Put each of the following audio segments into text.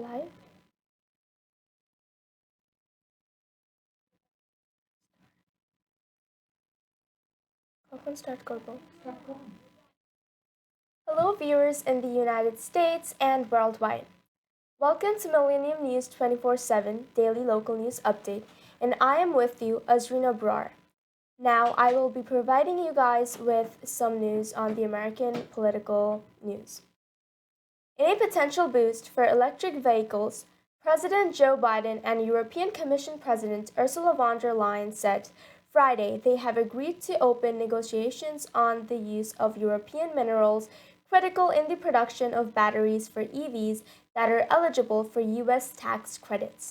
Live? কখন start করব? Hello viewers in the United States and worldwide. Welcome to Millennium News 24/7 Daily Local News Update, and I am with you, Azrina Brar. Now I will be providing you guys with some news on the American political news. In a potential boost for electric vehicles, President Joe Biden and European Commission President Ursula von der Leyen said Friday they have agreed to open negotiations on the use of European minerals critical in the production of batteries for EVs that are eligible for U.S. tax credits.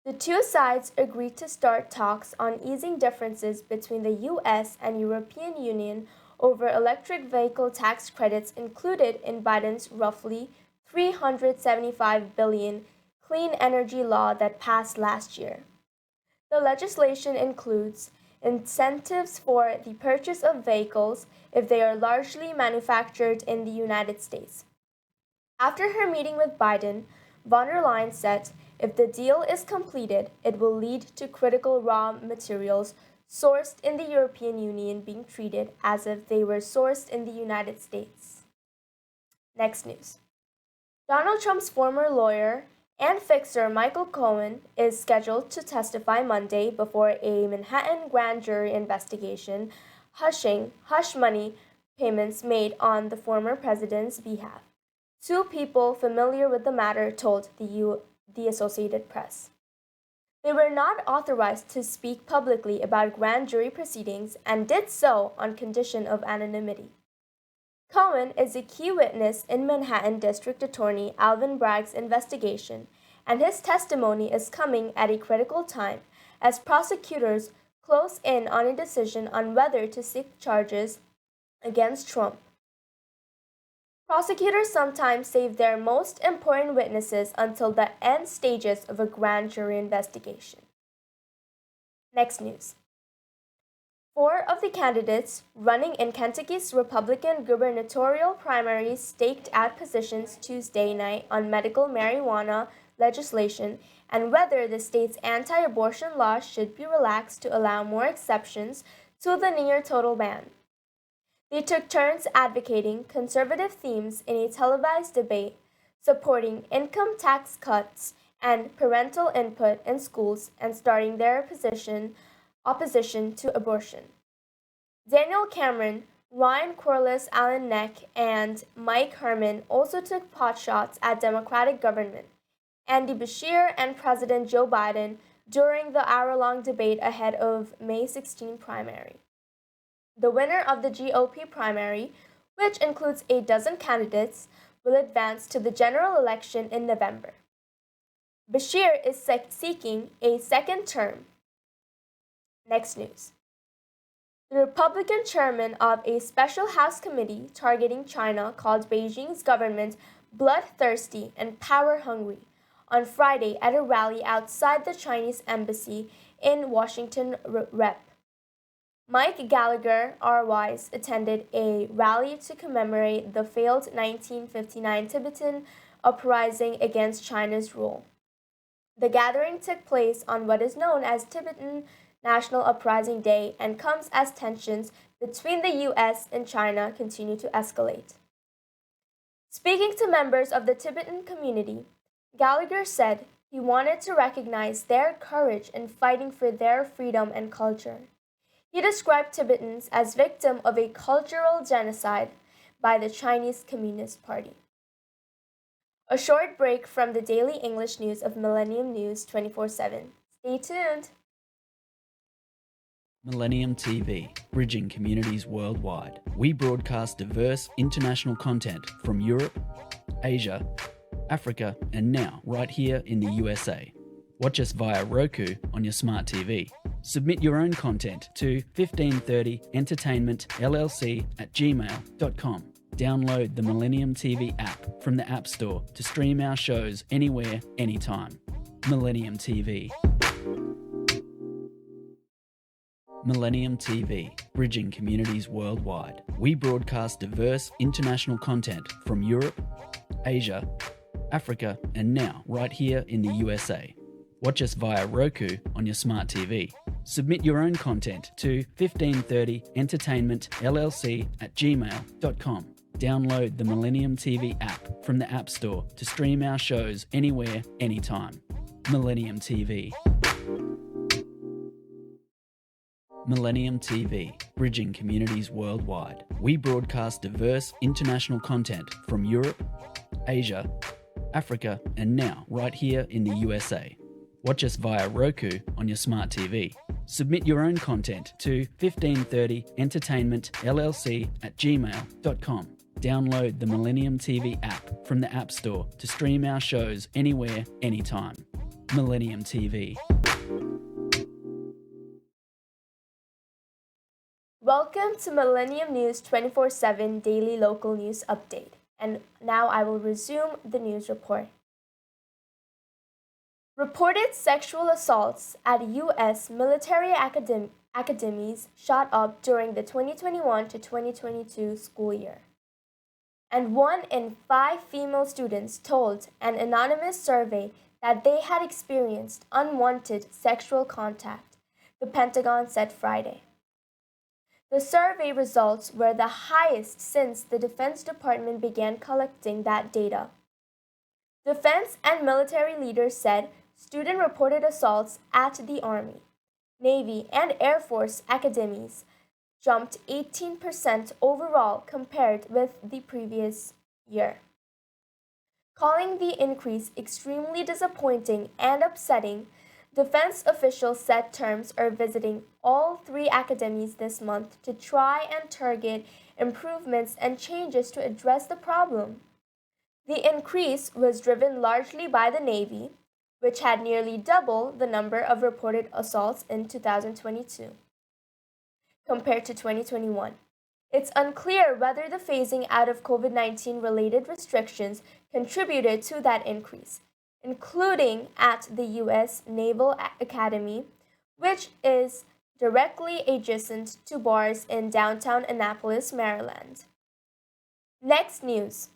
The two sides agreed to start talks on easing differences between the U.S. and European Union over electric vehicle tax credits included in Biden's roughly $375 billion clean energy law that passed last year. The legislation includes incentives for the purchase of vehicles if they are largely manufactured in the United States. After her meeting with Biden, von der Leyen said if the deal is completed, it will lead to critical raw materials sourced in the European Union being treated as if they were sourced in the United States. Next news. Donald Trump's former lawyer and fixer Michael Cohen is scheduled to testify Monday before a Manhattan grand jury investigation hushing hush money payments made on the former president's behalf. Two people familiar with the matter told the Associated Press. They were not authorized to speak publicly about grand jury proceedings and did so on condition of anonymity. Cohen is a key witness in Manhattan District Attorney Alvin Bragg's investigation, and his testimony is coming at a critical time as prosecutors close in on a decision on whether to seek charges against Trump. Prosecutors sometimes save their most important witnesses until the end stages of a grand jury investigation. Next news. Four of the candidates running in Kentucky's Republican gubernatorial primaries staked out positions Tuesday night on medical marijuana legislation and whether the state's anti-abortion law should be relaxed to allow more exceptions to the near-total ban. They took turns advocating conservative themes in a televised debate, supporting income tax cuts and parental input in schools and starting their opposition to abortion. Daniel Cameron, Ryan Corliss, Alan Neck, and Mike Herman also took potshots at Democratic government, Andy Beshear, and President Joe Biden during the hour-long debate ahead of May 16 primary. The winner of the GOP primary, which includes a dozen candidates, will advance to the general election in November. Beshear is seeking a second term. Next news. The Republican chairman of a special House committee targeting China called Beijing's government bloodthirsty and power-hungry on Friday at a rally outside the Chinese embassy in Washington, Rep. Mike Gallagher, RYs, attended a rally to commemorate the failed 1959 Tibetan uprising against China's rule. The gathering took place on what is known as Tibetan National Uprising Day and comes as tensions between the U.S. and China continue to escalate. Speaking to members of the Tibetan community, Gallagher said he wanted to recognize their courage in fighting for their freedom and culture. He described Tibetans as victims of a cultural genocide by the Chinese Communist Party. A short break from the daily English news of Millennium News 24/7. Stay tuned! Millennium TV, bridging communities worldwide. We broadcast diverse international content from Europe, Asia, Africa, and now right here in the USA. Watch us via Roku on your smart TV. Submit your own content to 1530entertainmentllc@gmail.com. Download the Millennium TV app from the App Store to stream our shows anywhere, anytime. Millennium TV. Millennium TV, bridging communities worldwide. We broadcast diverse international content from Europe, Asia, Africa, and now right here in the USA. Watch us via Roku on your smart TV. Submit your own content to 1530entertainmentllc@gmail.com. Download the Millennium TV app from the App Store to stream our shows anywhere, anytime. Millennium TV. Millennium TV, bridging communities worldwide. We broadcast diverse international content from Europe, Asia, Africa, and now right here in the USA. Watch us via Roku on your smart TV. Submit your own content to 1530entertainmentllc@gmail.com. Download the Millennium TV app from the App Store to stream our shows anywhere, anytime. Millennium TV. Welcome to Millennium News 24/7 Daily Local News Update. And now I will resume the news report. Reported sexual assaults at U.S. military academies shot up during the 2021 to 2022 school year. And 1 in 5 female students told an anonymous survey that they had experienced unwanted sexual contact, the Pentagon said Friday. The survey results were the highest since the Defense Department began collecting that data. Defense and military leaders said student-reported assaults at the Army, Navy, and Air Force academies jumped 18% overall compared with the previous year. Calling the increase extremely disappointing and upsetting, defense officials said terms are visiting all 3 academies this month to try and target improvements and changes to address the problem. The increase was driven largely by the Navy, which had nearly double the number of reported assaults in 2022 compared to 2021. It's unclear whether the phasing out of COVID-19 related restrictions contributed to that increase, including at the U.S. Naval Academy, which is directly adjacent to bars in downtown Annapolis, Maryland. Next news.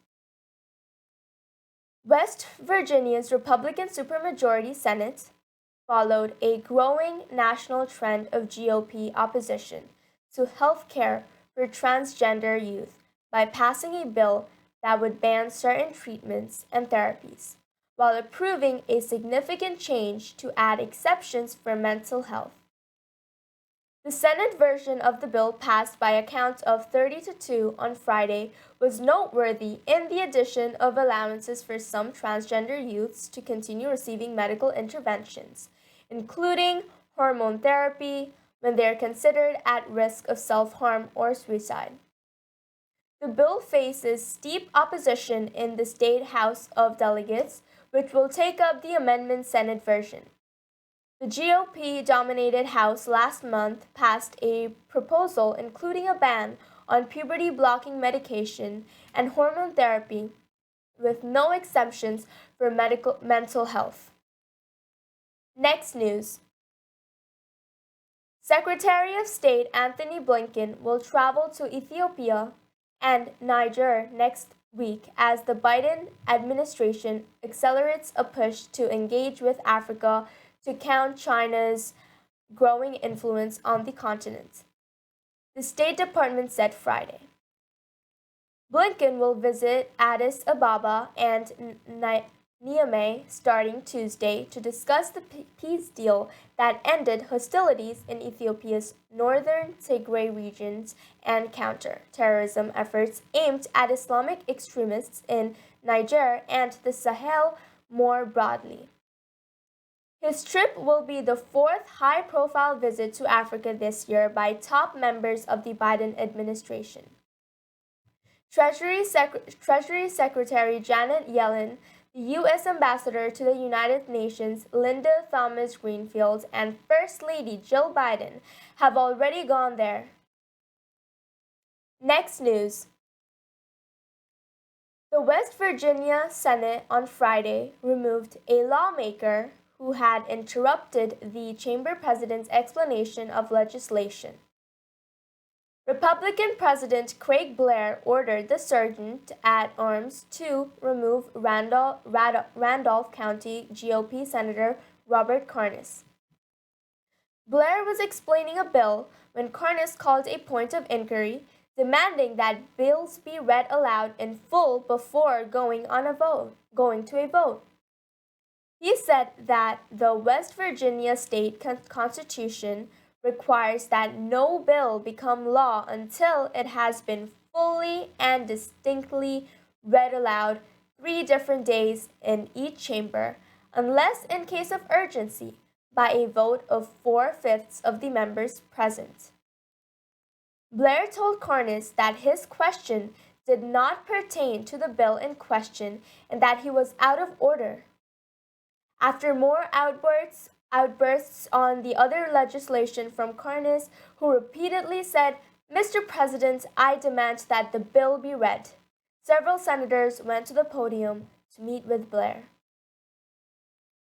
West Virginia's Republican supermajority Senate followed a growing national trend of GOP opposition to health care for transgender youth by passing a bill that would ban certain treatments and therapies, while approving a significant change to add exceptions for mental health. The Senate version of the bill passed by a count of 30-2 on Friday was noteworthy in the addition of allowances for some transgender youths to continue receiving medical interventions, including hormone therapy, when they are considered at risk of self-harm or suicide. The bill faces steep opposition in the State House of Delegates, which will take up the amendment Senate version. The GOP-dominated House last month passed a proposal including a ban on puberty-blocking medication and hormone therapy, with no exemptions for mental health. Next news. Secretary of State Anthony Blinken will travel to Ethiopia and Niger next week as the Biden administration accelerates a push to engage with Africa to counter China's growing influence on the continent, the State Department said Friday. Blinken will visit Addis Ababa and Niamey starting Tuesday to discuss the peace deal that ended hostilities in Ethiopia's northern Tigray regions and counter-terrorism efforts aimed at Islamic extremists in Niger and the Sahel more broadly. His trip will be the 4th high-profile visit to Africa this year by top members of the Biden administration. Treasury Secretary Janet Yellen, the U.S. Ambassador to the United Nations Linda Thomas-Greenfield, and First Lady Jill Biden have already gone there. Next news. The West Virginia Senate on Friday removed a lawmaker who had interrupted the chamber president's explanation of legislation. Republican President Craig Blair ordered the Sergeant-at-Arms to remove Randolph County GOP Senator Robert Karnes. Blair was explaining a bill when Karnes called a point of inquiry, demanding that bills be read aloud in full before going to a vote. He said that the West Virginia state constitution requires that no bill become law until it has been fully and distinctly read aloud 3 different days in each chamber, unless in case of urgency, by a vote of 4/5 of the members present. Blair told Karnes that his question did not pertain to the bill in question and that he was out of order. After more outbursts on the other legislation from Karnes, who repeatedly said, "Mr. President, I demand that the bill be read," several senators went to the podium to meet with Blair.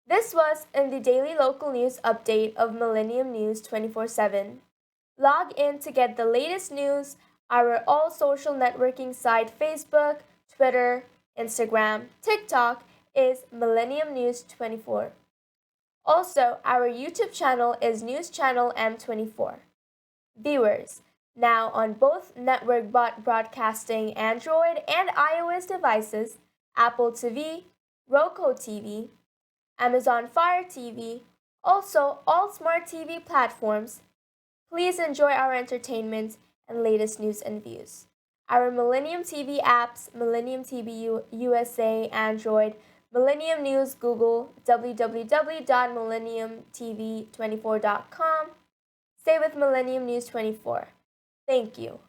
This was in the daily local news update of Millennium News 24/7. Log in to get the latest news, our all social networking site Facebook, Twitter, Instagram, TikTok is Millennium News 24. Also, our YouTube channel is News Channel M24. Viewers, now on both network broadcasting Android and iOS devices, Apple TV, Roku TV, Amazon Fire TV, also all smart TV platforms, please enjoy our entertainment and latest news and views. Our Millennium TV apps, Millennium TV USA, Android, Millennium News, Google, www.millenniumtv24.com. Stay with Millennium News 24. Thank you.